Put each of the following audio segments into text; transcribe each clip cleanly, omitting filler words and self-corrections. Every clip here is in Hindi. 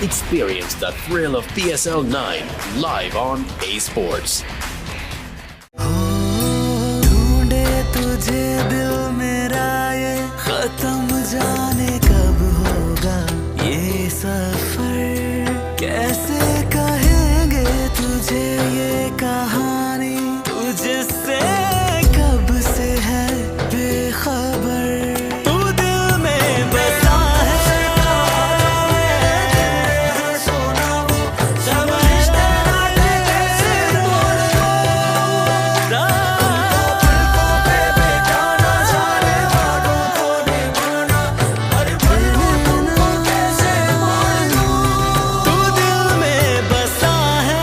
Experience the thrill of PSL 9 live on A Sports. ढूंढे तुझे दिल मेरा ये खत्म जाने कब होगा ये सफर, कैसे कहेंगे तुझे ये कहानी, तुझसे कब से है बेखबर, तू दिल में बसा है सोना वो समझता है कैसे तोड़ो पलकों पे बैठा ना जाने वादों को निभाना, हर पल को कैसे मोड़ लूं, तू दिल में बसा है।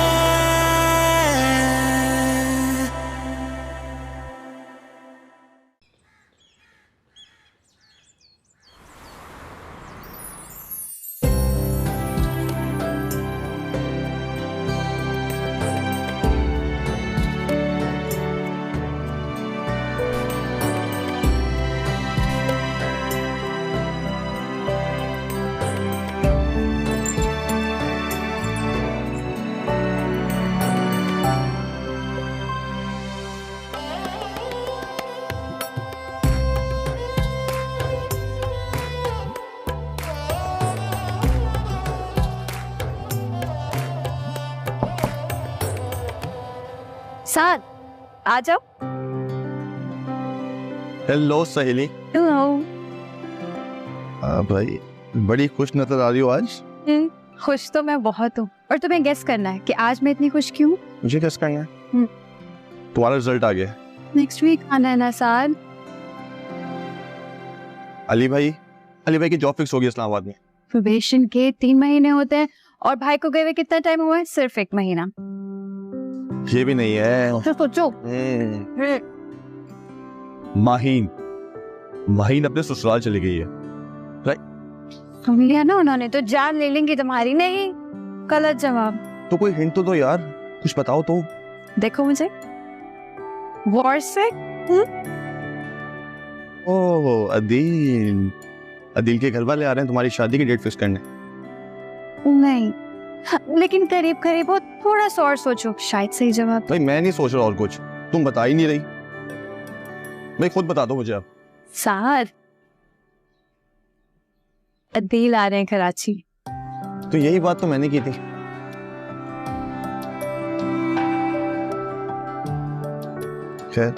साथ आ जाओ। हेलो सहेली। हेलो। भाई बड़ी खुश नजर आ रही हो आज। खुश तो मैं बहुत हूँ, और तुम्हें गेस करना है कि आज मैं इतनी खुश क्यों। मुझे गेस करना है। तुम्हारा रिजल्ट आ गया। नेक्स्ट वीक आना है ना साथ। अली भाई की जॉब फिक्स हो गई इस्लामाबाद में। प्रोबेशन के 3 महीने होते हैं, और भाई को गए हुए कितना टाइम हुआ है? सिर्फ 1 महीना। ये भी नहीं है। तो सोचो। माहीन अपने ससुराल चली गई है। सुन लिया ना उन्होंने, तो जान ले लेंगी तुम्हारी। नहीं, गलत जवाब। तो कोई हिंट तो दो यार, कुछ बताओ तो। देखो मुझे वॉर से। ओह अदील के घर वाले आ रहे हैं तुम्हारी शादी की डेट फिक्स करने। नहीं, लेकिन करीब करीब हो, थोड़ा सा और सोचो, शायद सही जवाब। भाई मैं नहीं सोच रहा और कुछ, तुम बता ही नहीं रही। भाई खुद बता दो मुझे अब। साथ अदील आ रहे हैं कराची। तो यही बात तो मैंने की थी। खैर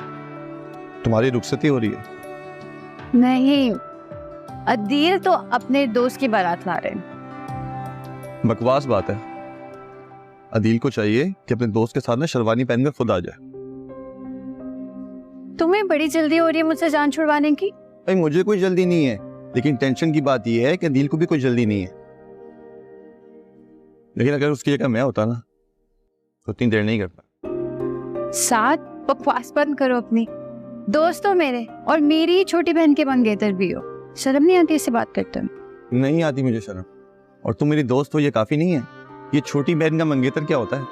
तुम्हारी रुखसती हो रही है। नहीं, अदील तो अपने दोस्त की बारात ला रहे हैं। बकवास बात है। अदील को चाहिए कि अपने दोस्त के साथ ना शेरवानी पहनकर खुद आ जाए। तुम्हें बड़ी जल्दी हो रही है मुझसे जान छुड़वाने की। भाई मुझे कोई जल्दी नहीं है, लेकिन टेंशन की बात यह है कि अदील को भी कोई जल्दी नहीं है। लेकिन अगर उसकी जगह मैं होता ना तो इतनी देर नहीं करता। साथ बकवास बंद करो अपनी। दोस्त हो मेरे, और मेरी छोटी बहन के मंगेतर भी हो। शर्म नहीं आती इससे बात करते हो? नहीं आती मुझे शर्म। और तुम मेरी दोस्त हो ये काफी नहीं है? ये छोटी बहन का मंगेतर क्या होता है?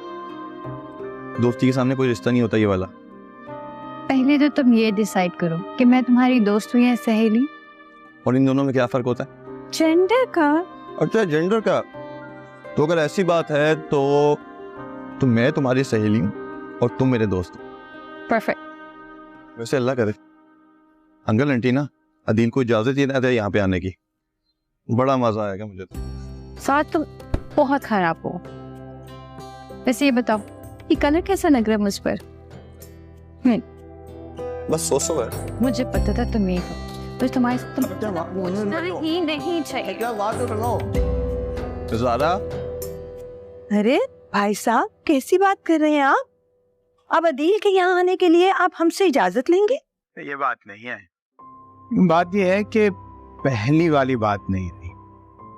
दोस्ती के सामने कोई रिश्ता नहीं होता ये वाला। पहले तो तुम ये डिसाइड करो कि मैं तुम्हारी दोस्त हूँ या सहेली। और इन दोनों में क्या फर्क होता है? जेंडर का। अच्छा जेंडर का। तो अगर ऐसी बात है तो मैं तुम्हारी सहेली हूँ और तुम मेरे दोस्त हो। परफेक्ट। वैसे अल्लाह करे अंकल आंटी ना अदील को इजाजत ही ना दे यहाँ पे आने की, बड़ा मजा आएगा मुझे तो। साथ तुम बहुत खराब हो। वैसे ये बताओ, ये कलर कैसा लग रहा है मुझ पर? बस सोचो है। मुझे पता था तुम ये हो, बस तुम्हारे ही नहीं चाहिए। ज़ारा। अरे भाई साहब, कैसी बात कर रहे हैं आप? अब अदील के यहाँ आने के लिए आप हमसे इजाजत लेंगे? ये बात नहीं है। बात ये है कि पहली वाली बात नहीं रही।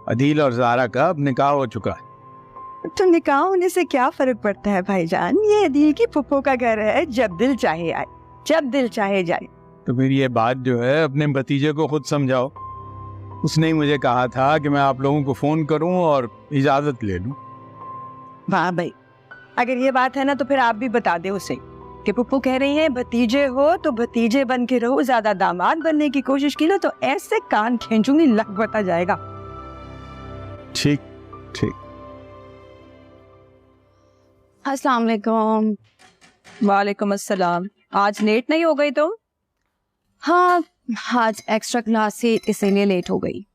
अदील और ज़ारा का अब निकाह हो चुका है। तो निकाह होने से क्या फर्क पड़ता है भाईजान? ये अदील की फुप्पो का घर है, जब दिल चाहे आए, जब दिल चाहे जाए। तो फिर ये बात जो है अपने भतीजे को खुद समझाओ। उसने ही मुझे कहा था कि मैं आप लोगों को फोन करूं और इजाजत ले लूं। वाह भाई, अगर ये बात है ना तो फिर आप भी बता दे उसे कि पुप्पू कह रही है भतीजे हो तो भतीजे बन के रहो, ज्यादा दामाद बनने की कोशिश की ना तो ऐसे कान खींचूंगी, लग बता जाएगा। ठीक ठीक। अस्सलाम वालेकुम। वालेकुम अस्सलाम। आज लेट नहीं हो गई तुम? हाँ, आज एक्स्ट्रा क्लास से इसीलिए लेट हो गई।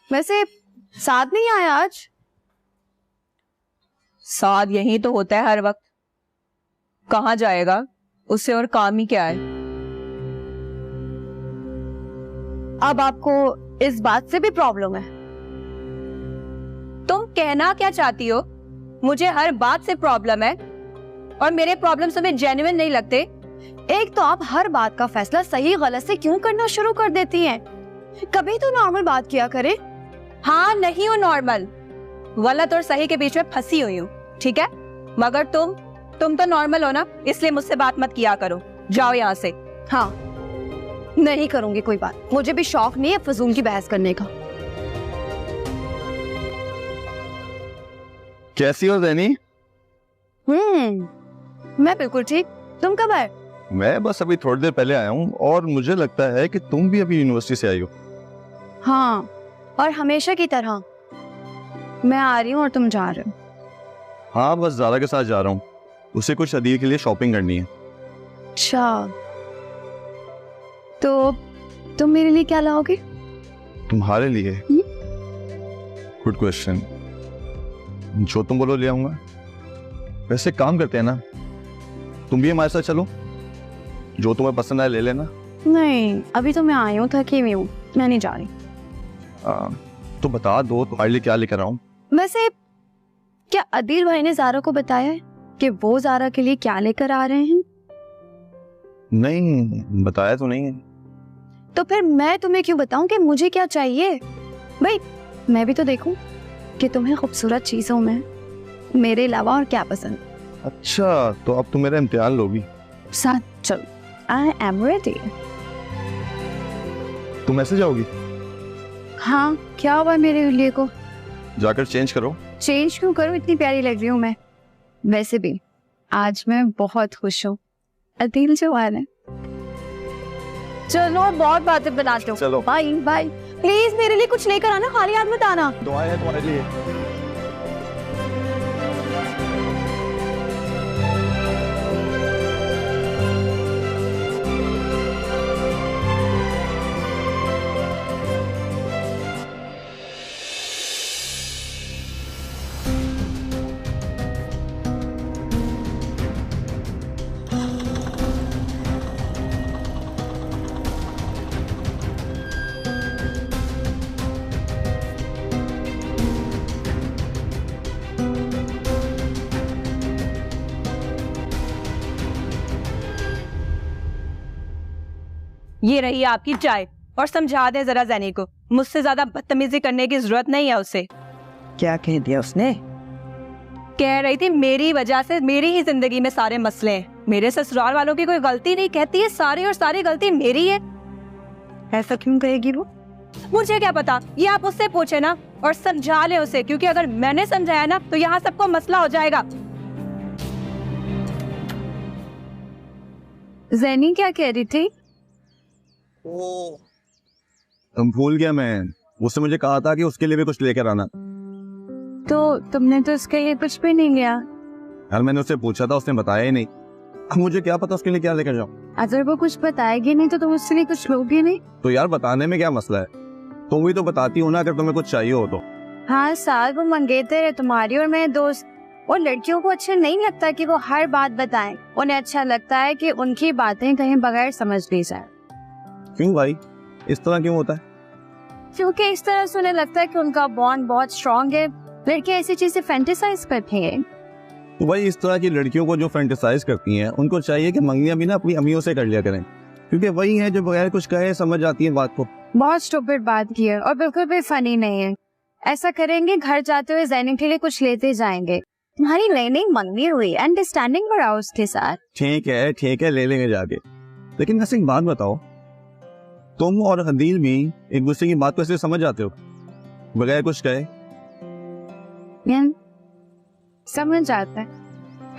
वैसे साथ नहीं आया आज? साथ यही तो होता है हर वक्त, कहाँ जाएगा? उससे और काम ही क्या है? अब आपको इस बात से भी प्रॉब्लम है? तुम कहना क्या चाहती हो? मुझे हर बात से प्रॉब्लम है और मेरे प्रॉब्लम तुम्हें जेन्युइन नहीं लगते? एक तो आप हर बात का फैसला सही गलत से क्यों करना शुरू कर देती हैं? कभी तो नॉर्मल बात किया करे। हाँ, नहीं हूँ नॉर्मल, गलत और सही के बीच में फंसी हुई हूँ, ठीक है? मगर तुम तो नॉर्मल हो ना, इसलिए मुझसे बात मत किया करो। जाओ यहाँ से। हाँ, नहीं करूंगी कोई बात। मुझे भी शौक नहीं है फजूल की बहस करने का। कैसी हो ज़ैनी? मैं बिल्कुल ठीक। तुम कब आए? मैं बस अभी थोड़ी देर पहले आया हूँ और मुझे लगता है कि तुम भी अभी यूनिवर्सिटी से आई हो। हाँ, और हमेशा की तरह मैं आ रही हूँ और तुम जा रहे हो। हाँ, बस ज़ारा के साथ जा रहा हूँ, उसे कुछ अदील के लिए शॉपिंग करनी है। अच्छा, तो तुम मेरे लिए क्या लाओगे? तुम्हारे लिए? Good question. जो तुम बोलो ले आऊंगा। वैसे काम करते हैं ना, तुम भी हमारे साथ चलो, जो तुम्हें पसंद आए ले लेना। नहीं, अभी तो मैं आई हूँ, थकी हुई हूँ, मैं नहीं जा रही। तो बता दो तुम्हारे लिए क्या लेकर आऊं। वैसे क्या अदील भाई ने ज़ारा को बताया है कि वो ज़ारा के लिए क्या लेकर आ रहे हैं? नहीं, बताया तो नहीं है। तो फिर मैं तुम्हें क्यों बताऊं कि मुझे क्या चाहिए? भाई, मैं भी तो देखूं कि तुम्हें खूबसूरत चीजों में मेरे अलावा और क्या पसंद। अच्छा, तो अब तुम मेरा इम्तिहान लोगी? साथ चलो, आई एम रेडी। तुम ऐसे जाओगी? हाँ, क्या हुआ मेरे लिए को? जाकर चेंज करो। चेंज क्यों करूं? इतनी प्यारी लग रही हूँ मैं। वैसे भी आज मैं बहुत खुश हूँ, अदील जो आया है। चलो, बहुत बातें बनाते हो। चलो, बाय बाय। प्लीज मेरे लिए कुछ लेकर आना, खाली हाथ मत आना। दुआएं हैं तुम्हारे लिए। ये रही आपकी चाय, और समझा दे जरा ज़ैनी को, मुझसे ज्यादा बदतमीजी करने की जरूरत नहीं है उसे। क्या कह दिया उसने? कह रही थी मेरी वजह से मेरी ही जिंदगी में सारे मसले हैं, मेरे ससुराल वालों की कोई गलती नहीं, कहती है सारी और सारी गलती मेरी है। ऐसा क्यों कहेगी वो? मुझे क्या पता, ये आप उससे पूछे ना और समझा ले उसे, क्योंकि अगर मैंने समझाया ना तो यहाँ सबको मसला हो जाएगा। ज़ैनी क्या कह रही थी? तुम भूल गया, मैं उससे मुझे कहा था कि उसके लिए भी कुछ लेकर आना। तो तुमने तो उसके लिए कुछ भी नहीं लिया। यार मैंने उससे पूछा था, उसने बताया ही नहीं। अब मुझे क्या पता उसके लिए क्या लेकर जाऊं। अगर वो कुछ बताएगी नहीं तो तुम उसके लिए कुछ लोगी नहीं। तो यार बताने में क्या मसला है, तुम भी तो बताती हो ना अगर तुम्हें कुछ चाहिए हो तो। हाँ, साल वो मंगेतर है तुम्हारी और मेरे दोस्त, और लड़कियों को अच्छा नहीं लगता कि वो हर बात बताएं, उन्हें अच्छा लगता है कि उनकी बातें कहीं बगैर समझ ली जाए। क्यों भाई, इस तरह क्यों होता है? क्योंकि इस तरह से उन्हें लगता है कि उनका बॉन्ड बहुत स्ट्रॉन्ग है। लड़कियां ऐसी चीजें फैंटेसाइज करती हैं। तो भाई इस तरह की लड़कियों को जो फैंटेसाइज करती हैं, उनको चाहिए कि मंगनियां भी ना अपनी अम्मियों से कर लिया करें, क्योंकि वही है जो बगैर कुछ कहे समझ आती है बात को। बहुत स्टूपिड बात की है और बिल्कुल भी फनी नहीं है। ऐसा करेंगे, घर जाते हुए ज़ैनी के लिए कुछ लेते जाएंगे। तुम्हारी नई नई मंगनी हुई, अंडरस्टैंडिंग बढ़ाओ उसके साथ। ठीक है, ले लेंगे जाके। लेकिन वैसे एक बात बताओ, तुम और हदील भी एक दूसरे की बात को ऐसे समझ जाते हो बगैर कुछ कहे? समझ आता है,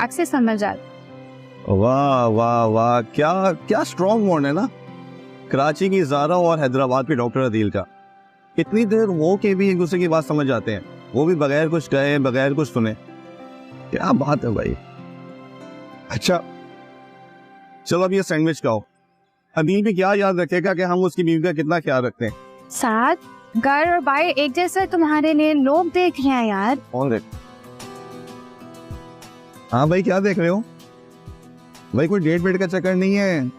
अक्सर समझ आता। वाह वाह वाह, क्या क्या स्ट्रॉन्ग बॉन्ड है ना कराची की ज़ारा और हैदराबाद के डॉक्टर हदील का। इतनी देर हो के भी एक दूसरे की बात समझ जाते हैं, वो भी बगैर कुछ कहे, बगैर कुछ सुने। क्या बात है भाई। अच्छा चलो अब ये सैंडविच खाओ। अभी भी क्या याद रखेगा कि हम उसकी बीवी का कितना ख्याल रखते हैं। साथ घर और बाहर एक जैसा तुम्हारे लिए लोग देख रहे हैं यार। कौन देख? हाँ भाई क्या देख रहे हो भाई? कोई डेट वेट का चक्कर नहीं है,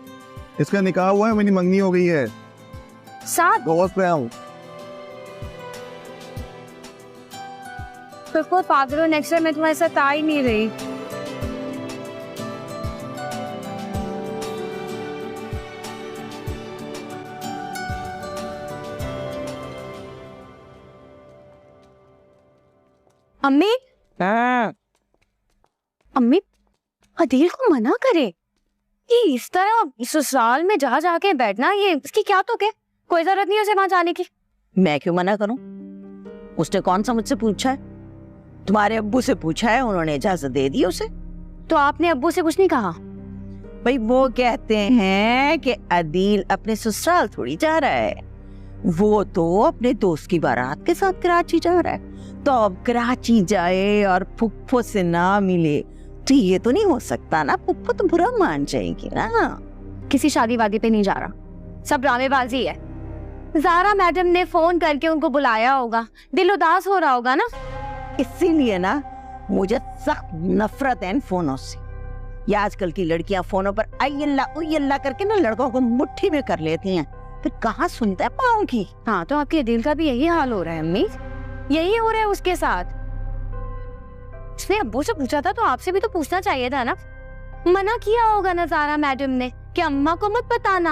इसका निकाह हुआ है, मेरी मंगनी हो गई है। साथ दोस्त पे आऊं तो पागलों, नेक्स्ट टाइम मैं तुम्हारे साथ आ ही नहीं रही। अम्मी, अम्मी अदील को मना करे कि इस तरह ससुराल में जा जाके बैठना, ये इसकी क्या तो क्या, कोई जरूरत नहीं है उसे वहां जाने की। मैं क्यों मना करूं? उसने कौन सा मुझसे पूछा है? तुम्हारे अब्बू से पूछा है, उन्होंने इजाजत दे दी उसे। तो आपने अब्बू से कुछ नहीं कहा? भाई वो कहते हैं कि अदील अपने ससुराल थोड़ी जा रहा है, वो तो अपने दोस्त की बारात के साथ कराची जा रहा है। तो अब कराची जाए और फुफ्फो से ना मिले तो ये तो नहीं हो सकता ना, फुफ्फो तो बुरा मान जाएगी ना। किसी शादी वादी पे नहीं जा रहा, सब ड्रामेबाजी है। ज़ारा मैडम ने फोन करके उनको बुलाया होगा, दिल उदास हो रहा होगा ना, इसीलिए ना मुझे सख्त नफरत है इन फोनों से। ये आजकल की लड़कियां फोनों पर आई अल्लाह करके ना लड़कों को मुट्ठी में कर लेती हैं, फिर कहाँ सुनता है पाँव की। हाँ तो आपके दिल का भी यही हाल हो रहा है अम्मी, यही हो रहा है उसके साथ। उसने अब्बू से पूछा था तो आपसे भी तो पूछना चाहिए था ना। मना किया होगा ना ज़ारा मैडम ने कि अम्मा को मत बताना।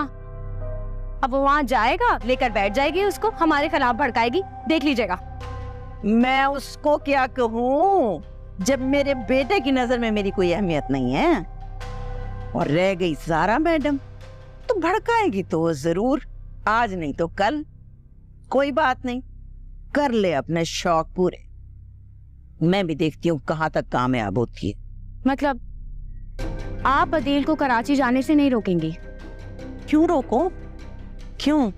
अब वो वहाँ जाएगा, लेकर बैठ जाएगी उसको, हमारे खिलाफ भड़काएगी, देख लीजिएगा। मैं उसको क्या कहूँ जब मेरे बेटे की नजर में मेरी कोई अहमियत नहीं है। और रह गई ज़ारा मैडम, तो भड़काएगी तो जरूर, आज नहीं तो कल। कोई बात नहीं, कर ले अपने शौक पूरे, मैं भी देखती हूँ कहाँ तक कामयाब होती है। मतलब आप अदील को कराची जाने से नहीं रोकेंगी? क्यों रोको? क्यों?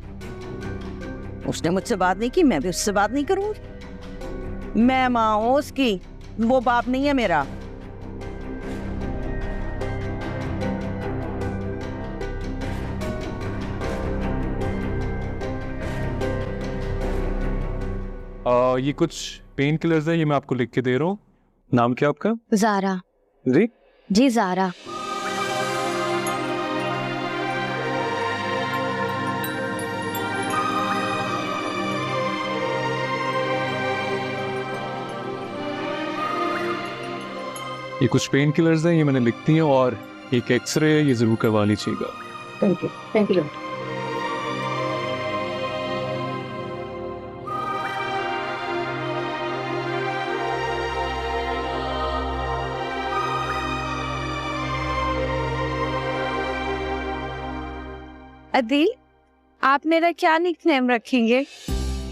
उसने मुझसे बात नहीं की, मैं भी उससे बात नहीं करूंगी। मैं माँ हूं उसकी, वो बाप नहीं है मेरा। ये कुछ पेन किलर्स है, ये मैं आपको लिख के दे रहा हूँ। नाम क्या आपका? ज़ारा। जी जी ज़ारा। ये कुछ पेन किलर्स हैं, ये मैंने लिख दी हैं, और एक एक्सरे ये जरूर करवा लीजिएगा। Thank you, thank you. Adeel, आप मेरा क्या निकनेम रखेंगे?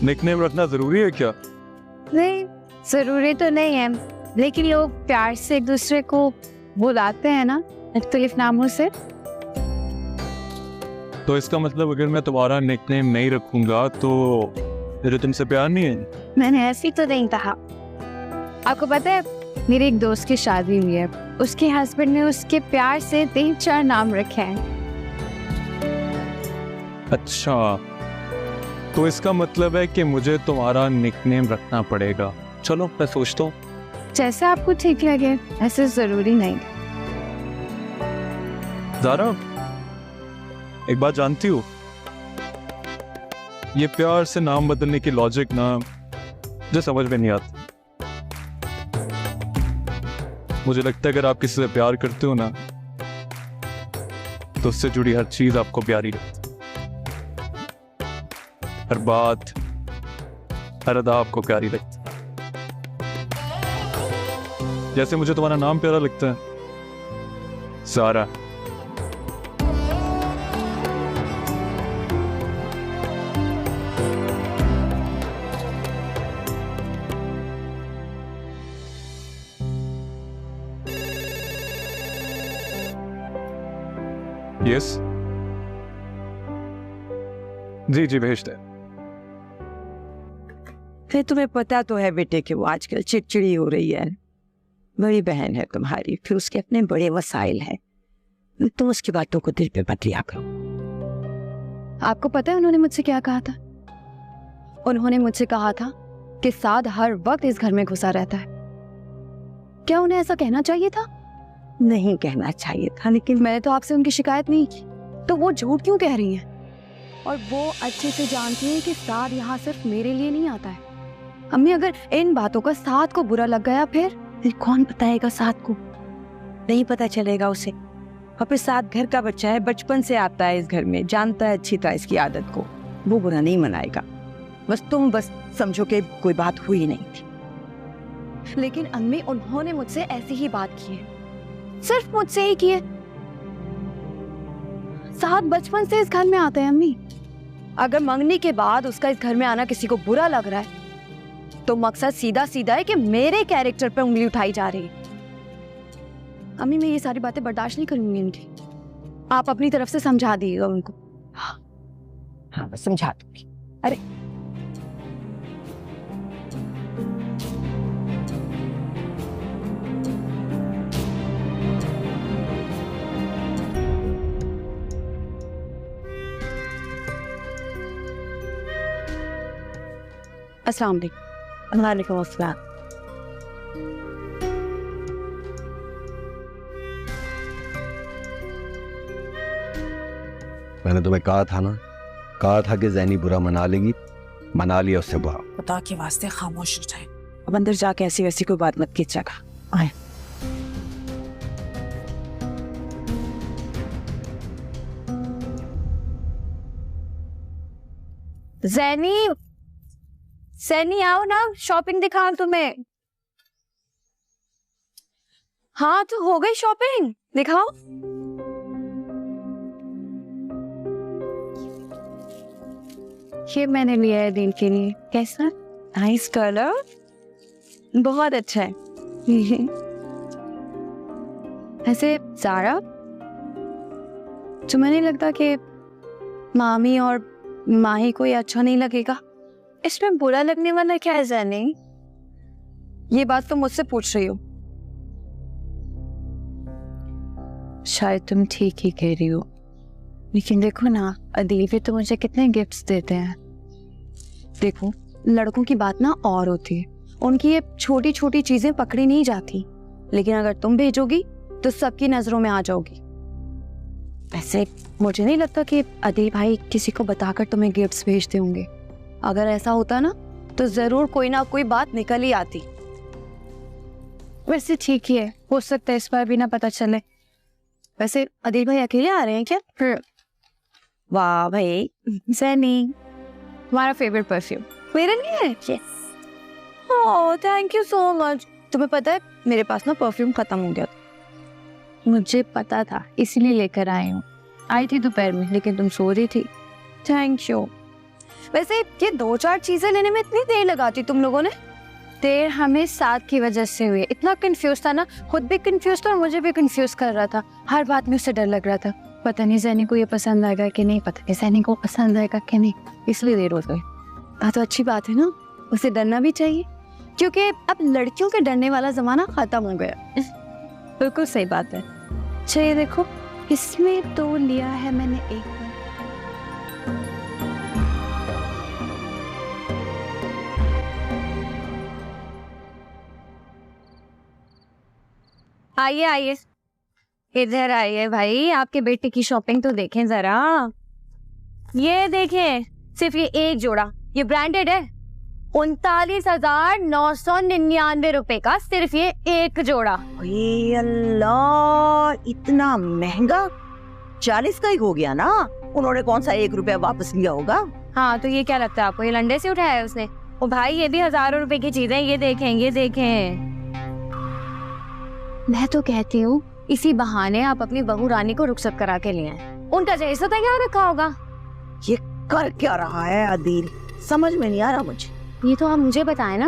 निकनेम रखना जरूरी है क्या? नहीं, जरूरी तो नहीं है, लेकिन लोग प्यार से एक दूसरे को बुलाते हैं ना मुख्तलिफ नामों से। तो इसका मतलब अगर मैं तुम्हारा निकनेम नहीं रखूंगा तो मेरे तुमसे प्यार नहीं है? मैंने ऐसी तो नहीं कहा। आपको पता है मेरे एक दोस्त की शादी हुई है, उसके हस्बैंड ने उसके प्यार से 3-4 नाम रखे हैं। अच्छा, तो इसका मतलब है कि मुझे तुम्हारा निकनेम रखना पड़ेगा। चलो मैं सोचता हूँ। जैसा आपको ठीक लगे, ऐसे जरूरी नहीं। ज़ारा, एक बात जानती हो, ये प्यार से नाम बदलने की लॉजिक ना मुझे समझ में नहीं आती। मुझे लगता है अगर आप किसी से प्यार करते हो ना तो उससे जुड़ी हर चीज आपको प्यारी लगती, हर बात, हर अदा आपको प्यारी लगती। जैसे मुझे तुम्हारा नाम प्यारा लगता है, ज़ारा। यस, जी जी भेज दे। फिर तुम्हें पता तो है बेटे कि वो आजकल चिड़चिड़ी हो रही है। बड़ी बहन है तुम्हारी, फिर उसके अपने बड़े वसाइल हैं। तुम उसकी बातों को दिल पे मत लिया करो। आपको पता है उन्होंने मुझसे क्या कहा था? उन्होंने मुझसे कहा था कि साद हर वक्त इस घर में घुसा रहता है। क्या उन्हें ऐसा कहना चाहिए था? नहीं कहना चाहिए था, लेकिन मैंने तो आपसे उनकी शिकायत नहीं की, तो वो झूठ क्यों कह रही हैं? और वो अच्छे से जानती है कि साद यहाँ सिर्फ मेरे लिए नहीं आता है। अम्मी, अगर इन बातों का साद को बुरा लग गया फिर कौन बताएगा साद को? नहीं पता चलेगा उसे। और फिर साद घर का बच्चा है, बचपन से आता है इस घर में, जानता है अच्छी तरह इसकी आदत को। वो बुरा नहीं मनाएगा। तुम बस समझो कि कोई बात हुई नहीं थी। लेकिन अम्मी, उन्होंने मुझसे ऐसी ही बात की है, सिर्फ मुझसे ही की है। साद बचपन से इस घर में आता है अम्मी। अगर मंगनी के बाद उसका इस घर में आना किसी को बुरा लग रहा है तो मकसद सीधा सीधा है कि मेरे कैरेक्टर पे उंगली उठाई जा रही है। अम्मी, मैं ये सारी बातें बर्दाश्त नहीं करूंगी इनकी। आप अपनी तरफ से समझा दीजिएगा उनको। हाँ, बस समझा दूंगी। अरे अस्सलाम वालेकुम। वालेकुम अस्सलाम। मैंने तुम्हें कहा था कि ज़ैनी बुरा मना लेगी, मना लिया उससे बुरा। खुदा के वास्ते खामोश हो जाए। अब अंदर जाके ऐसी वैसी कोई बात मत कीजिएगा। आए। ज़ैनी आओ ना, शॉपिंग दिखाऊं तुम्हें। हाँ, तो हो गई शॉपिंग, दिखाओ। ये मैंने लिया है दिन के लिए। कैसा? नाइस कलर, बहुत अच्छा है। ऐसे ज़ारा, तुम्हें नहीं लगता कि मामी और माही को ये अच्छा नहीं लगेगा? इसमें बुरा लगने वाला क्या है ज़ैनी? ये बात तो मुझसे पूछ रही हो। शायद तुम ठीक ही कह रही हो, लेकिन देखो ना, अदील भी तो मुझे कितने गिफ्ट्स देते हैं। देखो, लड़कों की बात ना और होती है, उनकी ये छोटी छोटी चीजें पकड़ी नहीं जाती, लेकिन अगर तुम भेजोगी तो सबकी नजरों में आ जाओगी। वैसे मुझे नहीं लगता कि अदील भाई किसी को बताकर तुम्हें गिफ्ट्स भेजते होंगे। अगर ऐसा होता ना तो जरूर कोई ना कोई बात निकल ही आती। वैसे ठीक ही है, हो सकता है इस बार भी ना पता चले। वैसे अदील भाई अकेले आ रहे हैं क्या? वाह भाई, ज़ैनी, तुम्हारा फेवरेट परफ्यूम मेरे लिए है? Yes. Oh, thank you so much. तुम्हें पता है मेरे पास ना परफ्यूम खत्म हो गया था। मुझे पता था, इसीलिए लेकर आई हूँ। आई थी दोपहर में, लेकिन तुम सो रही थी। Thank you. वैसे ये 2-4 चीजें लेने में इतनी देर लगाती तुम लोगों ने? देर हमें साथ की वजह से हुई। इतना कंफ्यूज था ना, खुद भी कंफ्यूज था और मुझे भी कंफ्यूज कर रहा था। हर बात में उससे डर लग रहा था, पता नहीं ज़ैनी को ये पसंद आएगा कि नहीं, पता नहीं ज़ैनी को पसंद आएगा कि नहीं, इसलिए देर हो गई। हाँ, तो अच्छी बात है ना, उसे डरना भी चाहिए, क्योंकि अब लड़कियों के डरने वाला जमाना खत्म हो गया। बिल्कुल सही बात है। अच्छा, ये देखो, इसमें तो लिया है मैंने एक। आइए आइए, इधर आइए भाई, आपके बेटे की शॉपिंग तो देखें जरा। ये देखें, सिर्फ ये एक जोड़ा, ये ब्रांडेड है। 39,999 रुपए का सिर्फ ये एक जोड़ा। अल्लाह, इतना महंगा? 40 का ही हो गया ना। उन्होंने कौन सा 1 रुपया वापस लिया होगा? हाँ, तो ये क्या लगता है आपको, ये लंडे से उठाया है उसने? ओ भाई, ये भी हजारों रुपए की चीजें, ये देखें, ये देखें। मैं तो कहती हूँ इसी बहाने आप अपनी बहू रानी को रुखसत करा के लिए आए। उनका जैसा तैयार रखा होगा। ये कर क्या रहा है अदील, समझ में नहीं आ रहा मुझे। ये तो आप मुझे बताएं ना।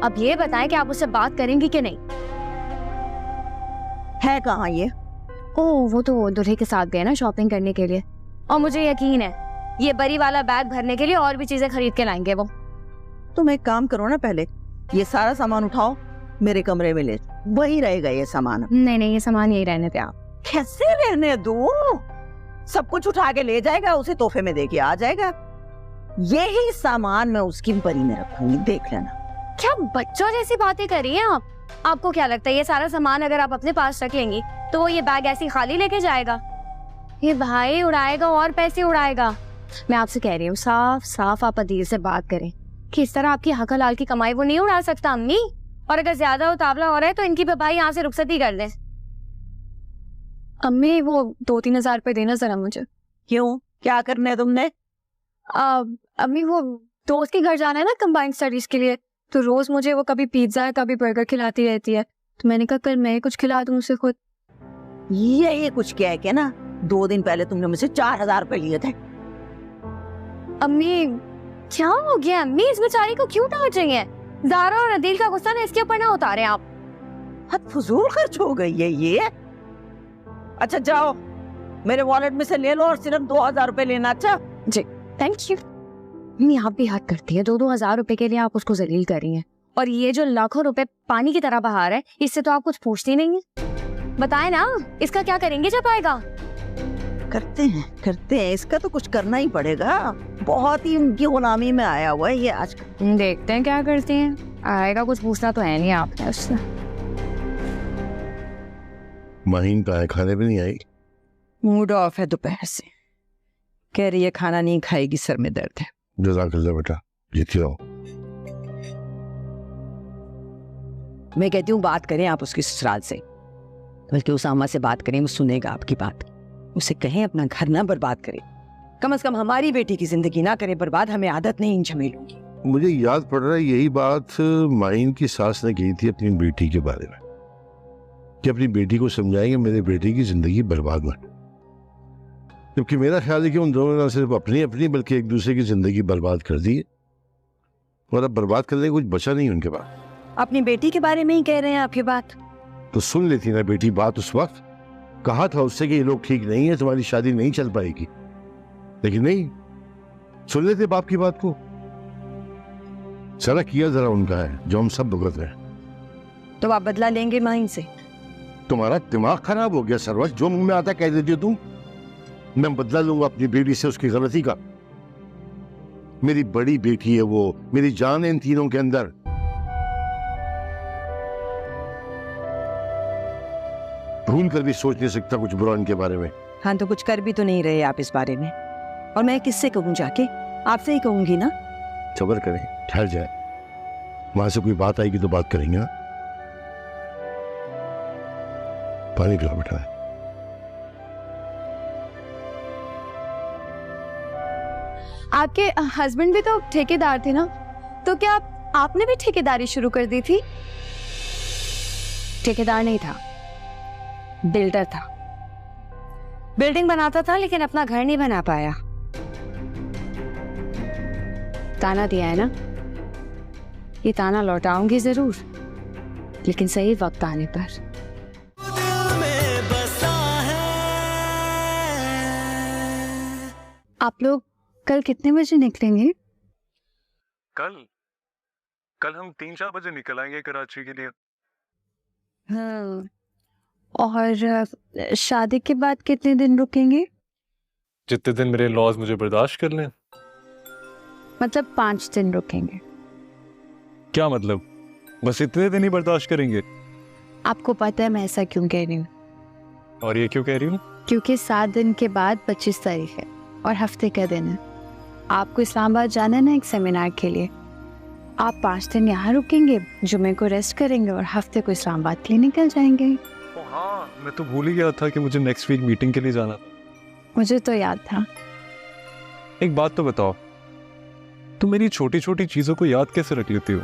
अब ये बताएं कि आप उससे बात करेंगी कि नहीं। है कहाँ ये? ओह, वो तो दूल्हे के साथ गए ना शॉपिंग करने के लिए, और मुझे यकीन है ये बरी वाला बैग भरने के लिए और भी चीजें खरीद के लाएंगे वो। तुम एक काम करो ना, पहले ये सारा सामान उठाओ, मेरे कमरे में ले जाओ, वही रहेगा ये सामान। नहीं नहीं, ये सामान यही रहने दे आप। कैसे रहने दूं? सब कुछ उठा के ले जाएगा, उसे तोहफे में देके आ जाएगा। यही सामान मैं उसकी परी में रखूंगी, देख लेना। क्या बच्चों जैसी बातें कर रही हैं आप? आपको क्या लगता है ये सारा सामान अगर आप अपने पास रख लेंगी तो वो ये बैग ऐसी खाली लेके जाएगा? ये भाई उड़ाएगा और पैसे उड़ाएगा। मैं आपसे कह रही हूँ, साफ साफ आप अदील से बात करें कि इस तरह आपकी हक हलाल की कमाई वो नहीं उड़ा सकता अम्मी। और अगर ज्यादा उतावला हो रहा है तो इनकी भाई यहाँ से रुखसती कर दे। अम्मी वो 2-3 हज़ार रुपए देना जरा मुझे। क्यों, क्या करना है तुमने? अम्मी वो दोस्त के घर जाना है ना कंबाइंड स्टडीज के लिए, तो रोज मुझे वो कभी पिज्जा कभी बर्गर खिलाती रहती है, तो मैंने कहा कल मैं कुछ खिला दूं उसे खुद। ये कुछ क्या है क्या ना, 2 दिन पहले तुमने मुझसे 4,000 रुपए लिए थे। अम्मी क्या हो गया अम्मी, इस बेचारी को क्यों डांट रही हैं? ज़ारा और अदील का गुस्सा ना इसके ऊपर ना उतारे आप। हद फजूल खर्च हो गई है ये। अच्छा जाओ, मेरे वॉलेट में से ले लो और सिर्फ 2,000 रुपए लेना। अच्छा जी, थैंक यू। अम्मी आप भी हद करती है, 2-2 हज़ार रुपए के लिए आप उसको जलील कर रही हैं। और ये जो लाखों रुपए पानी की तरह बहा रहा है, इससे तो आप कुछ पूछती नहीं है। बताए ना, इसका क्या करेंगे जब आएगा? करते हैं, इसका तो कुछ करना ही पड़ेगा। बहुत ही उनकी गुलामी में आया हुआ है ये आज। देखते हैं क्या करती हैं। आएगा, कुछ पूछना तो है नहीं आपने उससे। माहीन का है, खाने पे नहीं आई? मूड ऑफ है दोपहर से, कह रही है खाना नहीं खाएगी, सर में दर्द है। जज़ाकल्लाह बेटा, जीती रहो। मैं कहती हूँ बात करें आप उसकी ससुराल से, बल्कि उसामा से बात करें, वो सुनेगा आपकी बात। उसे कहें अपना घर ना बर्बाद करे, कम से कम हमारी बेटी की जिंदगी ना करे बर्बाद। हमें आदत नहीं इन झमेलों की। मुझे याद पड़ रहा है यही बात माहीन की सास ने कही थी अपनी बेटी के बारे में, कि अपनी बेटी को समझाएंगे मेरे बेटी की जिंदगी बर्बाद न। जबकि मेरा ख्याल है कि उन दोनों ने सिर्फ अपनी अपनी बल्कि एक दूसरे की जिंदगी बर्बाद कर दी है, और अब बर्बाद करने को कुछ बचा नहीं उनके पास। अपनी बेटी के बारे में ही कह रहे हैं आपकी बात। तो सुन लेती ना बेटी बात उस वक्त, कहा था उससे कि ये लोग ठीक नहीं है, तुम्हारी शादी नहीं चल पाएगी, लेकिन नहीं सुन लेते बाप की बात को। सारा किया जरा उनका है जो हम सब भुगत रहे हैं। तो आप बदला लेंगे माहीन से? तुम्हारा दिमाग खराब हो गया सरवज, जो मुंह में आता कह देती हो तुम। मैं बदला लूंगा अपनी बेटी से उसकी गलती का। मेरी बड़ी बेटी है वो, मेरी जान है इन तीनों के अंदर। भूल कर भी सोच नहीं सकता कुछ बुरा इनके बारे में। हाँ, तो कुछ कर भी तो नहीं रहे आप इस बारे में, और मैं किससे कहूँ जाके? आपसे ही कहूंगी ना। सब्र करें, ठहर जाए, वहां से कोई बात आएगी तो बात करेंगे। ना पानी पिला बेटा। आपके हस्बैंड भी तो ठेकेदार थे ना, तो क्या आपने भी ठेकेदारी शुरू कर दी थी? ठेकेदार नहीं था, बिल्डर था। बिल्डिंग बनाता था लेकिन अपना घर नहीं बना पाया। ताना दिया है ना, ये ताना लौटाऊंगी जरूर, लेकिन सही वक्त आने पर। आप लोग कल कितने बजे निकलेंगे? कल हम 3-4 बजे निकल आएंगे कराची के लिए। हाँ, और शादी के बाद कितने दिन रुकेंगे? जितने दिन मेरे लॉज मुझे बर्दाश्त कर लें। मतलब 5 दिन रुकेंगे। क्या मतलब? बस इतने दिन ही बर्दाश्त करेंगे? आपको पता है मैं ऐसा क्यों कह रही हूँ? और ये क्यों कह रही हूँ? क्योंकि 7 दिन के बाद 25 तारीख है और हफ्ते का दिन है। आपको इस्लामाबाद जाना है ना एक सेमिनार के लिए। आप 5 दिन यहाँ रुकेंगे, जुमे को रेस्ट करेंगे और हफ्ते को इस्लामाबाद के लिए निकल जाएंगे। हाँ, मैं तो भूल ही गया था कि मुझे नेक्स्ट वीक मीटिंग के लिए जाना था। मुझे तो याद था। एक बात तो बताओ, तुम मेरी छोटी छोटी चीजों को याद कैसे रख लेती हो?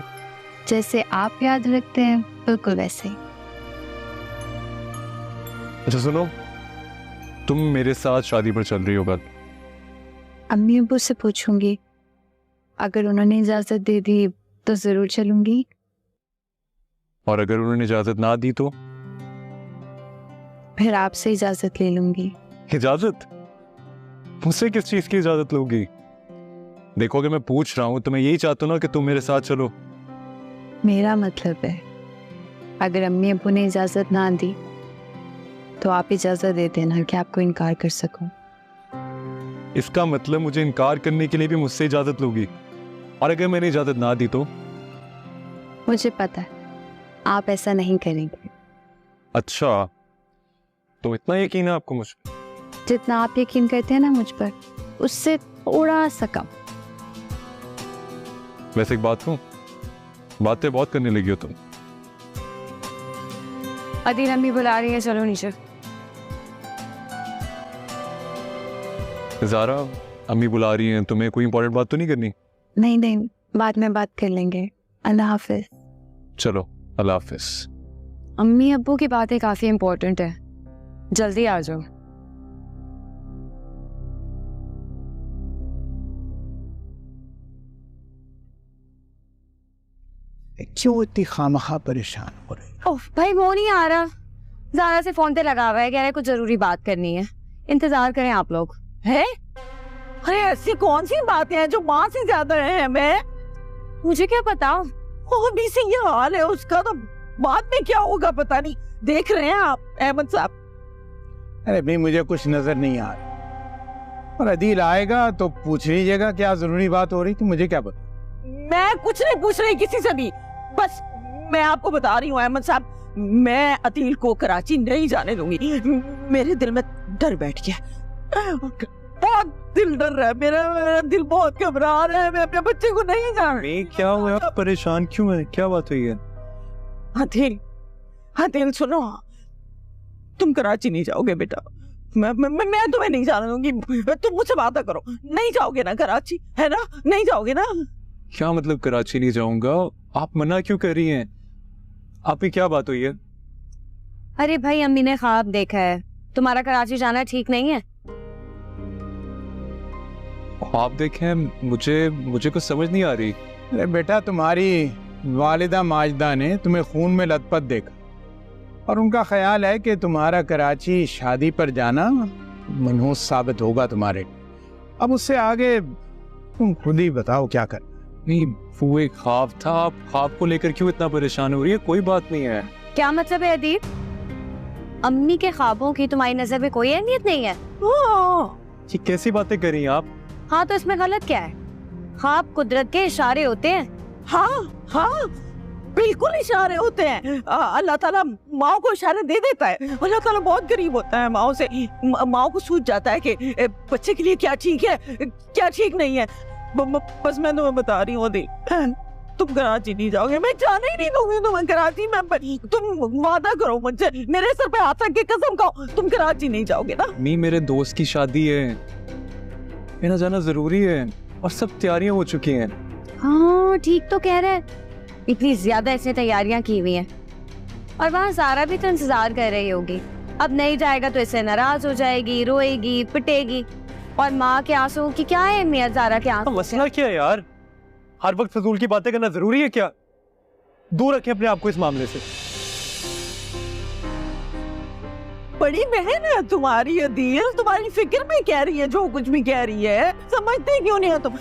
जैसे आप याद रखते हैं, बिल्कुल वैसे ही। अच्छा सुनो, तुम मेरे साथ शादी पर चल रही हो कल? अम्मी अब्बू से पूछूंगी, अगर उन्होंने इजाजत दे दी तो जरूर चलूंगी। और अगर उन्होंने इजाजत ना दी तो? फिर आपसे इजाजत ले लूंगी। इजाजत? मुझसे किस चीज की इजाजत लोगी? देखो अगर मैं पूछ रहा हूँ तो मैं यही चाहता हूँ ना कि तुम मेरे साथ चलो। मेरा मतलब है अगर अम्मी अब्बू ने इजाजत ना दी तो आप इजाजत दे देना कि आपको इनकार कर सकूं। इसका मतलब मुझे इनकार करने के लिए भी मुझसे इजाजत लोगी, और अगर मैंने इजाजत ना दी तो? मुझे पता है आप ऐसा नहीं करेंगे। अच्छा, तो इतना यकीन है आपको मुझ पर? जितना आप यकीन करते हैं ना मुझ पर, उससे थोड़ा सा कम। वैसे एक बात कहूं, बातें बहुत करने लगी हो तुम। अदील अम्मी बुला रही है, चलो नीचे। ज़ारा, अम्मी बुला रही हैं, तुम्हें कोई इंपॉर्टेंट बात तो नहीं करनी? नहीं नहीं, बाद में बात कर लेंगे। अल्लाह हाफिज। चलो, अल्लाह हाफिज। अम्मी अब्बू की बातें काफी इंपॉर्टेंट है, जल्दी आ जाओ। क्यों इतनी खामखा परेशान हो रही? ओह भाई वो नहीं आ रहा, ज़ारा से फोन पे लगा हुआ है, कह रहा है कुछ जरूरी बात करनी है, इंतजार करें आप लोग। है? अरे ऐसी कौन सी बातें हैं जो माँ से ज्यादा है? मैं मुझे क्या पता, अभी से ये हाल है उसका, तो बाद में क्या होगा पता नहीं। देख रहे हैं आप अहमद साहब? अरे भाई मुझे कुछ नजर नहीं आ रहा, और अदील आएगा तो पूछ लीजिएगा क्या जरूरी बात हो रही थी, मुझे क्या पता। मैं कुछ नहीं पूछ रही किसी से भी, बस मैं आपको बता रही हूँ अहमद साहब, मैं अदील को कराची नहीं जाने दूंगी। मेरे दिल में डर बैठ गया, बहुत दिल डर रहा है मेरा दिल बहुत घबरा रहा है, मैं अपने बच्चे को नहीं जान रही। क्या हुआ, परेशान क्यों है, क्या बात हुई है? अदील, अदील सुनो, तुम कराची नहीं जाओगे बेटा, मैं तुम्हें नहीं जाने दूंगी। तुम मुझसे वादा करो, नहीं जाओगे ना कराची, है ना? नहीं जाओगे ना? क्या मतलब कराची नहीं जाऊंगा? आप मना क्यों कर रही हैं? आपकी क्या बात हुई है? अरे भाई अम्मी ने ख्वाब देखा है, तुम्हारा कराची जाना ठीक नहीं है। ख्वाब देखे? मुझे कुछ समझ नहीं आ रही। अरे बेटा, तुम्हारी वालिदा माजिदा ने तुम्हें खून में लथपथ देखा, और उनका ख्याल है कि तुम्हारा कराची शादी पर जाना मनहूस साबित होगा तुम्हारे लिए। अब उससे आगे तुम खुद ही बताओ क्या कर। नहीं, वो एक ख्वाब था, आप ख्वाब को लेकर क्यों इतना परेशान हो रही है? कोई बात नहीं है। क्या मतलब है अदीब? अम्मी के ख्वाबों की तुम्हारी नजर में कोई अहमियत नहीं है? ये कैसी बातें कर रही हैं आप? हाँ तो इसमें गलत क्या है? ख्वाब कुदरत के इशारे होते हैं। हाँ हाँ, बिल्कुल इशारे होते हैं। अल्लाह ताला माँ को इशारे दे देता है। अल्लाह ताला बहुत गरीब होता है माँ से, माँ को सूझ जाता है कि बच्चे के लिए क्या ठीक है क्या ठीक नहीं है। बस मैं तुम्हें बता रही हूँ दिल, तुम कराची नहीं जाओगे, मैं जाने ही नहीं दूंगी तुम्हें कराची। मैं तुम वादा करो मुझसे, मेरे सर पे हाथ रख के कसम खाओ, तुम कराची नहीं जाओगे ना? नहीं, मेरे दोस्त की शादी है, मेरा जाना जरूरी है, और सब तैयारियां हो चुकी हैं। हाँ ठीक तो कह रहे हैं, इतनी ज्यादा ऐसे तैयारियां की हुई हैं, और वहाँ ज़ारा भी तो इंतजार कर रही होगी। अब नहीं जाएगा तो इससे नाराज हो जाएगी, रोएगी, पिटेगी, और माँ के आंसू की क्या है अहमियत ज़ारा के आंसू? मसला क्या है यार? हर वक्त फजूल की बातें करना जरूरी है क्या? दूर रखें अपने आप को इस मामले से। बड़ी बहन है तुम्हारी अदील, तुम्हारी फिक्र में कह रही है जो कुछ भी कह रही है, समझते क्यों नहीं हो तुम?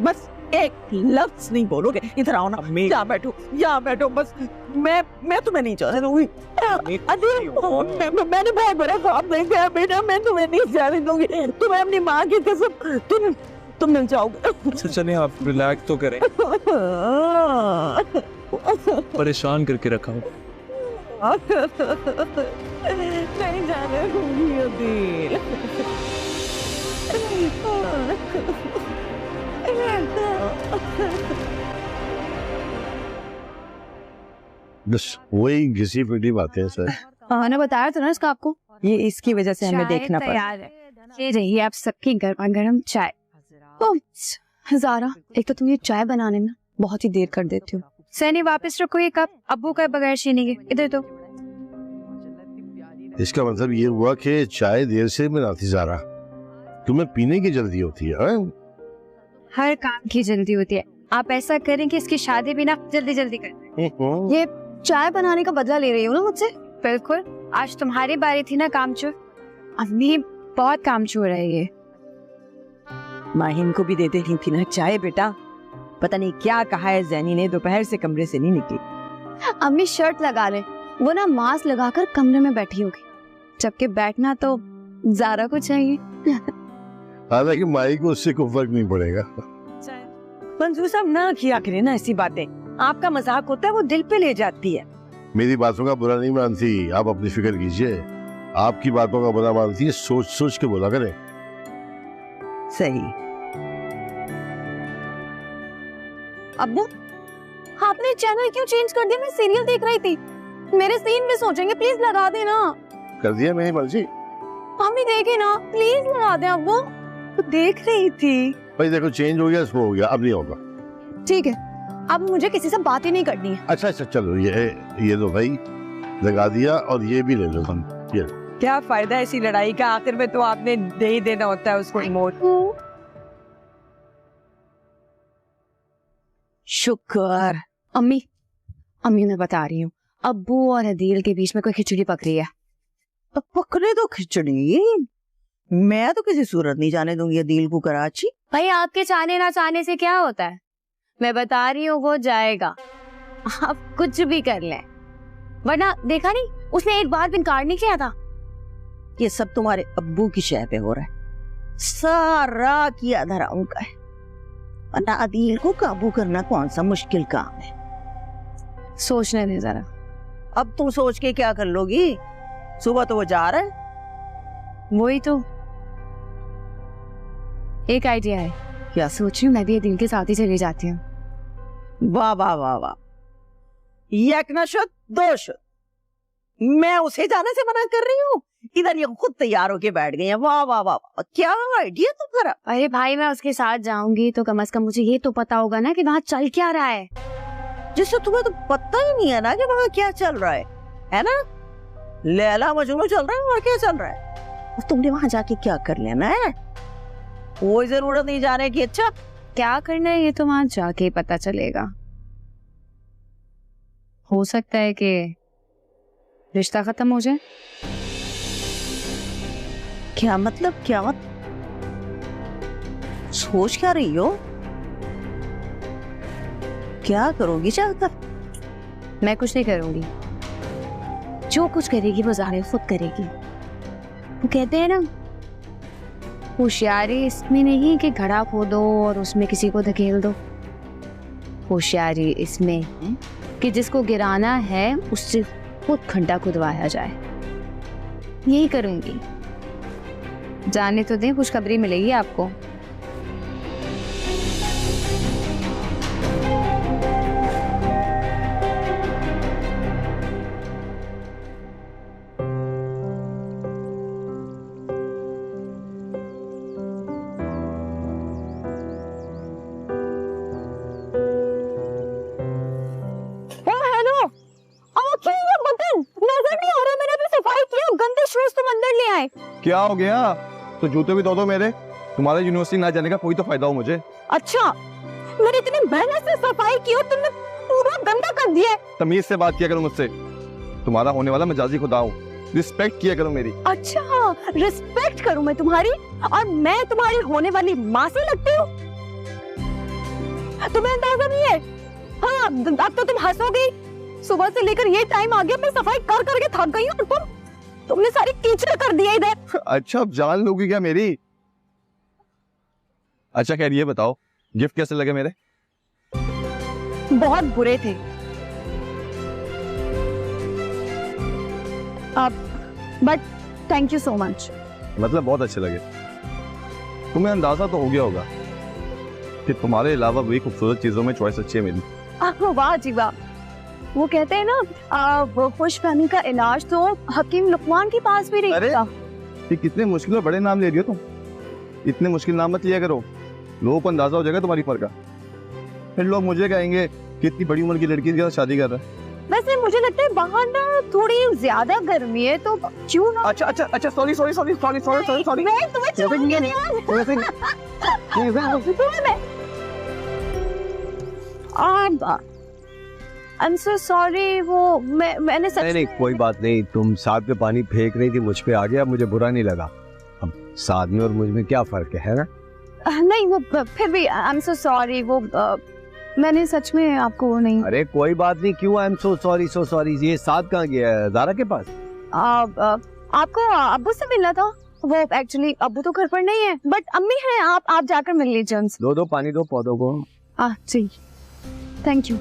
बस एक लफ्ज नहीं बोलोगे। इधर आओ ना, यहाँ बैठो, यहाँ बैठो, बस मैं तुम्हें नहीं जाने दूंगी। मैंने बहुत बड़ा ख्वाब देखा है बेटा, मैं तुम्हें नहीं जाने दूंगी। तुम्हें अपनी माँ की कसम, तुम नहीं जाओगे। चलें, आप रिलैक्स तो करें। परेशान करके रखा हूँ। नहीं जाने दूंगी अदील। बस वही घिसी पिटी बातें हैं सर। ना बताया था ना इसका आपको, ये इसकी वजह से हमें देखना पड़ा। ये रही आप सबकी गर्मा गर्म चाय। ज़ारा, एक तो तुम ये चाय बनाने में बहुत ही देर कर देती हो। सैनी वापस रखो ये कप, अब्बू का बगैर छीनी के। इधर तो इसका मतलब ये हुआ कि चाय देर से बनाती ज़ारा, तुम्हें पीने की जल्दी होती है? हर काम की जल्दी होती है, आप ऐसा करें कि इसकी शादी भी ना जल्दी जल्दी करें। ये चाय बनाने का बदला ले रही हो ना मुझसे? बिल्कुल, आज तुम्हारी बारी थी ना कामचोर। अम्मी बहुत कामचोर है ये। माहिन को भी दे देनी थी ना चाय बेटा। पता नहीं क्या कहा है जैनी ने, दोपहर से कमरे से नहीं निकली। अम्मी शर्ट लगा ले, वो ना मास्क लगाकर कमरे में बैठी होगी, जबकि बैठना तो ज़ारा को चाहिए। हालांकि माई को उससे कोई फर्क नहीं पड़ेगा। मंजूर साहब ना किया करें ना ऐसी बातें, आपका मजाक होता है वो दिल पे ले जाती है। मेरी बातों का बुरा नहीं मानती, आप अपनी फिक्र कीजिए। आपकी बातों का बुरा मानती है, सोच सोच के बोला करें। सही। अब्बू, आपने चैनल क्यों चेंज कर दिया? मैं सीरियल देख रही थी, मेरे सीन में सोचेंगे, प्लीज लगा देना। कर दिया, मेरी मर्जी। हमें देखे ना, प्लीज लगा दे अब्बू। तो देख रही थी। भाई देखो, चेंज हो गया सो हो गया, अब नहीं होगा। ठीक है, अब मुझे किसी से बात ही नहीं करनी है। अच्छा अच्छा चलो, ये लो भाई, लगा दिया, और ये भी ले लो हम। ये क्या फायदा ऐसी लड़ाई का, आखिर में तो आपने दे ही देना होता है उसको रिमोट। शुक्र। अम्मी मैं बता रही हूँ, अब्बू और अदील के बीच में कोई खिचड़ी पक रही है। तो पकड़े तो खिचड़ी, मैं तो किसी सूरत नहीं जाने दूंगी अदील को कराची। भाई आपके चाहने ना चाहने से क्या होता है, मैं बता रही हूँ वो जाएगा, आप कुछ भी कर लें। वरना देखा नहीं, उसने एक बार भी इनकार नहीं किया था। ये सब तुम्हारे अब्बू की शय पे हो रहा है, सारा किया धरा उनका है। वरना अदील को काबू करना कौन सा मुश्किल काम है। सोचने दे जरा। अब तुम सोच के क्या कर लोगी, सुबह तो वो जा रहा है। वही तो, एक आइडिया है। क्या सोच रही हूँ, मैं भी अदील के साथ ही चली जाती हूँ। वाह वाह वाह वाह, एक न शुद्ध दो शुद्ध। मैं उसे जाने से मना कर रही हूँ, इधर ये खुद तैयार होके बैठ गई है। वाह वाह वाह, क्या आइडिया तुम्हारा। अरे भाई, मैं उसके साथ जाऊंगी तो कम से कम मुझे ये तो पता होगा ना कि वहाँ चल क्या रहा है, जिससे तुम्हें तो पता ही नहीं है ना कि वहाँ क्या चल रहा है ना। लैला मजनू चल रहा है और क्या चल रहा है। तुमने वहाँ जाके क्या कर लेना है, कोई जरूरत नहीं जाने की। अच्छा क्या करना है ये तो वहाँ जाके पता चलेगा। हो सकता है कि रिश्ता खत्म हो जाए। क्या मतलब, क्या मतलब, सोच क्या रही हो, क्या करोगी चाहकर? मैं कुछ नहीं करूंगी, जो कुछ करेगी वो ज़ाहिर खुद करेगी। वो कहते हैं ना, होशियारी इसमें नहीं कि घड़ा खोदो और उसमें किसी को धकेल दो, होशियारी इसमें कि जिसको गिराना है उससे खुद खड्डा खुदवाया जाए। यही करूंगी, जाने तो दें, खुशखबरी मिलेगी आपको। क्या हो गया? तो जूते भी दो मेरे, तुम्हारे यूनिवर्सिटी ना जाने का कोई तो फायदा हो मुझे। अच्छा, मैंने इतनी मेहनत से सफाई की और तुमने पूरा गंदा कर दिया। तमीज से बात किया करो मुझसे, तुम्हारा होने वाला मजाजी खुदा हूँ, रिस्पेक्ट किया करो मेरी। अच्छा, रिस्पेक्ट करूँ मैं तुम्हारी, और मैं तुम्हारी होने वाली माँ से लगती हूँ? तुम्हें अंदाजा नहीं है? हाँ, अब तो तुम हंसोगी। सुबह से लेकर ये टाइम आ गया, मैं सफाई कर करके थक गई हूँ, तुमने सारी कीचड़ कर दिया इधर। अच्छा, अब जान लोगी क्या मेरी? अच्छा खैर ये बताओ, गिफ्ट कैसे लगे मेरे? बहुत बुरे थे। But thank you so much. मतलब बहुत अच्छे लगे। तुम्हें अंदाजा तो हो गया होगा कि तुम्हारे अलावा भी खूबसूरत चीजों में चॉइस अच्छी है मेरी। वाह जी वाह। वो कहते हैं ना, खुशफहमी का इलाज तो हकीम लुकमान के पास भी नहीं था। ये कितने मुश्किल और बड़े नाम ले रही हो तुम, इतने मुश्किल नाम मत लिया करो, लोगों को अंदाजा हो जाएगा तुम्हारी फर्क का। फिर लोग मुझे कहेंगे कि इतनी बड़ी उम्र की लड़की के साथ शादी कर रहा है। वैसे मुझे लगता है बाहर ना थोड़ी ज्यादा गर्मी है, तो क्यों ना। अच्छा सॉरी मैं तुम्हें छोड़ूंगी नहीं आज। I'm so sorry, वो मैंने सच नहीं कोई बात नहीं, तुम साथ में पानी फेंक रही थी, मुझ पे आ गया, मुझे बुरा नहीं लगा। अब साथ में और मुझ में क्या फर्क है ना? नहीं वो फिर भी आई एम सो सॉरी, वो मैंने सच में आपको वो नहीं। अरे कोई बात नहीं, क्यों आई एम सो सॉरी। ये साथ कहाँ गया है? ज़ारा के पास? आपको अब्बू से मिलना था। वो एक्चुअली अब्बू तो घर पर नहीं है, बट अम्मी है। आप जाकर मिल लीजिए उनसे। दो पानी दो पौधों को। जी थैंक यू।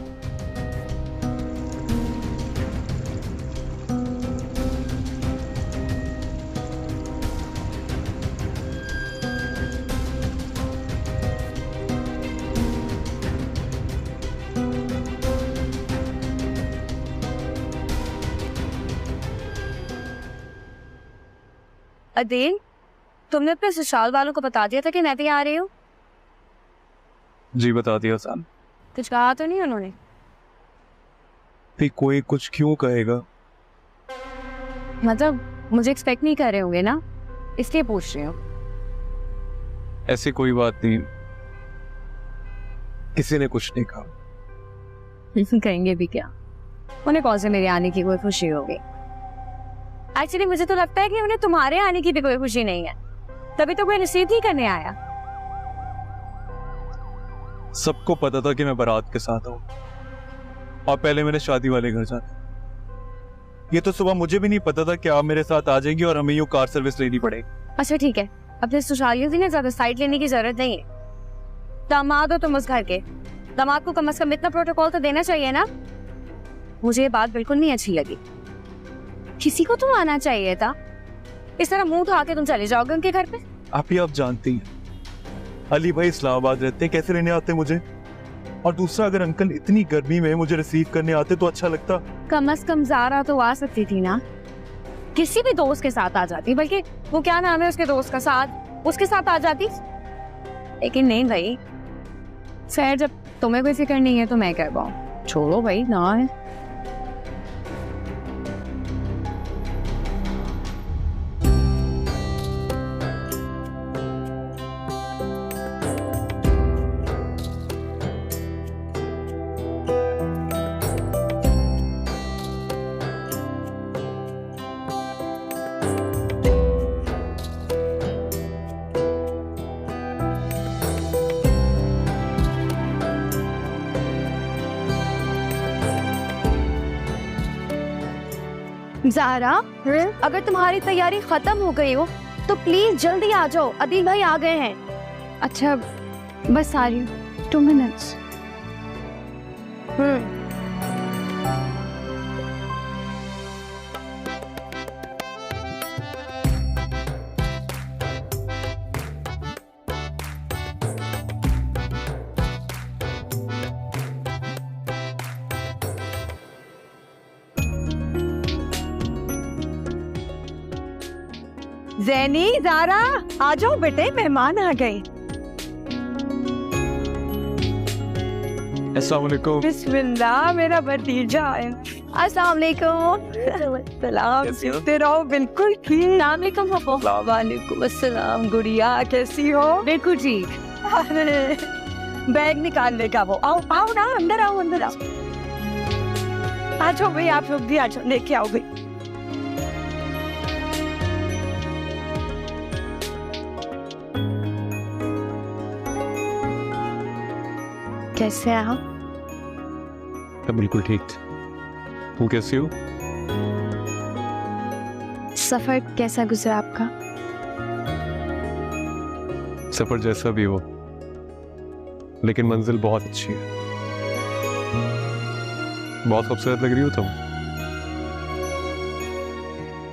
अदील, तुमने अपने ससुराल वालों को बता दिया था कि मैं भी आ रही हूँ? जी बता दिया साहब। कुछ कहा तो नहीं उन्होंने? भी कोई कुछ क्यों कहेगा? मतलब मुझे एक्सपेक्ट नहीं कर रहे होंगे ना, इसलिए पूछ रही हूँ। ऐसी कोई बात नहीं, किसी ने कुछ नहीं कहा। कहेंगे भी क्या? उन्हें कौन से मेरे आने की कोई खुशी होगी? एक्चुअली मुझे तो लगता है कि उन्हें तुम्हारे आने की भी कोई खुशी नहीं है, तभी तो कोई रिसीव नहीं करने आया। सबको पता था कि मैं बारात के साथ हूँ और पहले मैंने शादी वाले घर जाना। ये तो सुबह मुझे भी नहीं पता था कि आप मेरे साथ आ जाएंगी और हमें यूं कार सर्विस लेनी पड़ेगी। अच्छा ठीक है, अपने ससुरालियों से ना ज्यादा साइड लेने की जरूरत नहीं है। दामाद हो तुम उस घर के, दामाद को कम से कम इतना प्रोटोकॉल तो देना चाहिए ना। मुझे ये बात बिल्कुल नहीं अच्छी लगी। किसी को तो आना चाहिए था, इस तरह मुंह उठा के तुम चले जाओगे उनके घर पे। आप जानती हैं अली भाई इस्लामाबाद रहते हैं, कैसे लेने आते मुझे? और दूसरा, अगर अंकल इतनी गर्मी में मुझे रिसीव करने आते तो अच्छा लगता। कम से कम ज़ारा तो आ सकती थी ना, किसी भी दोस्त के साथ आ जाती, बल्कि वो क्या नाम है उसके दोस्त का, साथ, उसके साथ आ जाती। लेकिन नहीं भाई, खैर जब तुम्हें कोई फिक्र नहीं है तो मैं कह पाऊँ, छोड़ो भाई ना है। ज़ारा, अगर तुम्हारी तैयारी खत्म हो गई हो तो प्लीज जल्दी आ जाओ, अदील भाई आ गए हैं। अच्छा बस आ रही हूँ, 2 मिनट्स। ज़ैनी, ज़ारा आ जाओ बेटे, मेहमान आ गए। अस्सलाम वालेकुम। बिस्मिल्लाह, मेरा भतीजा है। अस्सलाम वालेकुम। सलाम, सीखते रहो। बिल्कुल ठीक। वालेकुम अस्सलाम। गुड़िया कैसी हो? बिल्कुल ठीक। अरे बैग निकाल लेगा वो। आओ आओ ना, अंदर आओ, अंदर आओ। आ जाओ भाई, आप लोग भी आ जाओ, लेके आओ भाई। कैसे आओ? मैं बिल्कुल ठीक। तू कैसी हो? सफर कैसा गुजरा आपका? सफर जैसा भी हो, लेकिन मंजिल बहुत अच्छी है। बहुत खूबसूरत लग रही हो तुम।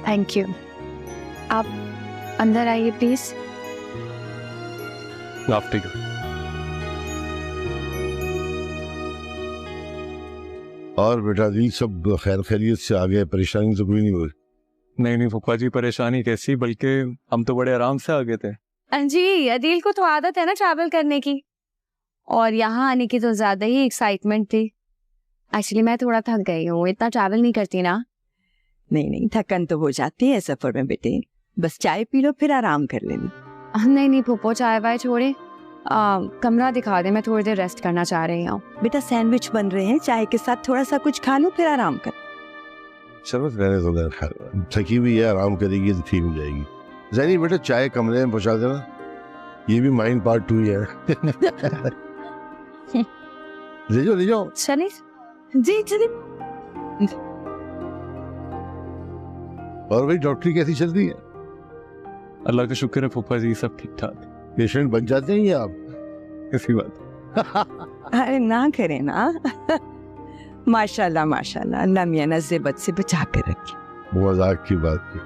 Thank you. आप अंदर आइए प्लीज। After you. और बेटा दी सब खैर खैरियत से आ गए? परेशानी तो कोई नहीं हुई? नहीं फूफा जी, परेशानी कैसी, बल्कि हम तो बड़े आराम से आ गए थे। जी, अदील को तो आदत है ना ट्रैवल करने की, और यहाँ आने की तो ज्यादा ही एक्साइटमेंट थी। एक्चुअली मैं थोड़ा थक गई हूँ, इतना ट्रैवल नहीं करती ना। नहीं, थकन तो हो जाती है सफर में बेटे, बस चाय पी लो फिर आराम कर लेना। नहीं फूफो, चाय वाय छोड़े, कमरा दिखा दे, मैं थोड़ी देर रेस्ट करना चाह रही हूँ। बेटा सैंडविच बन रहे हैं, चाय के साथ थोड़ा सा कुछ खा लो फिर आराम कर। चलो रहने दो, थकी हुई है, आराम करेगी तो ठीक हो जाएगी। ज़ैनी बेटा चाय कमरे में पहुंचा देना। ये भी माइन पार्ट 2 ही है। ले जाओ। चलिए जी चलिए। और भाई डॉक्टरी कैसी चल रही है? अल्लाह का शुक्र है फूफा जी, सब ठीक ठाक। पेशेंट बन जाते हैं ये आप? कैसी बात? अरे ना करें ना। माशाल्लाह माशाल्लाह, अल्लाह मियां नज़े बद से बचा के रखे। मजाक की बात की।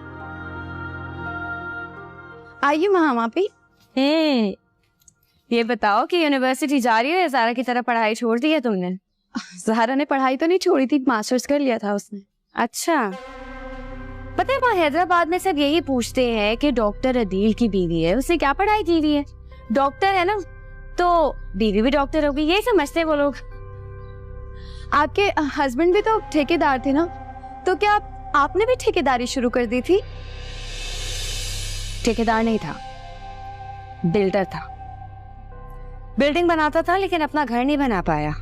आइए महामापी। ये बताओ कि यूनिवर्सिटी जा रही है या ज़ारा की तरह पढ़ाई छोड़ दी है तुमने? ज़ारा ने पढ़ाई तो नहीं छोड़ी थी, मास्टर्स कर लिया था उसने। अच्छा, पता है वहाँ हैदराबाद में सब यही पूछते हैं कि डॉक्टर अदील की बीवी है, उसने क्या पढ़ाई की हुई है? डॉक्टर है ना, तो बीवी भी डॉक्टर होगी, यही समझते हैं वो लोग। आपके हस्बैंड भी तो ठेकेदार थे ना, तो क्या आपने भी ठेकेदारी शुरू कर दी थी? ठेकेदार नहीं था, बिल्डर था। बिल्डिंग बनाता था लेकिन अपना घर नहीं बना पाया।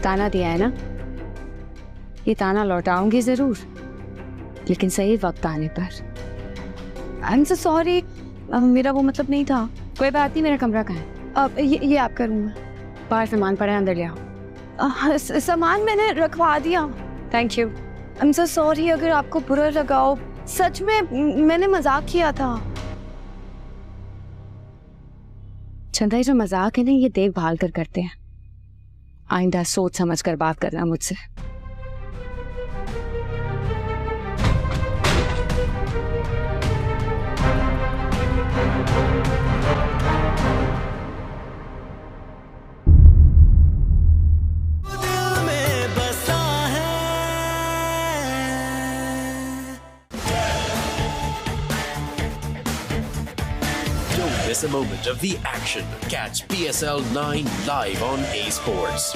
ताना दिया है ना, ये ताना लौटाऊंगी जरूर, लेकिन सही वक्त आने पर। आई एम सो सॉरी, मेरा वो मतलब नहीं था। कोई बात नहीं, मेरा कमरा कहाँ है? अब ये आप करूँगा। बाहर सामान पड़ा है, अंदर ले आओ। सामान मैंने रखवा दिया। Thank you. I am so sorry अगर आपको बुरा लगा हो, सच में मैंने मजाक किया था। चंदा, ये जो मजाक है ना, ये देखभाल कर करते हैं। आइंदा सोच समझ कर बात करना मुझसे। Miss a moment of the action. Catch PSL 9 live on A Sports.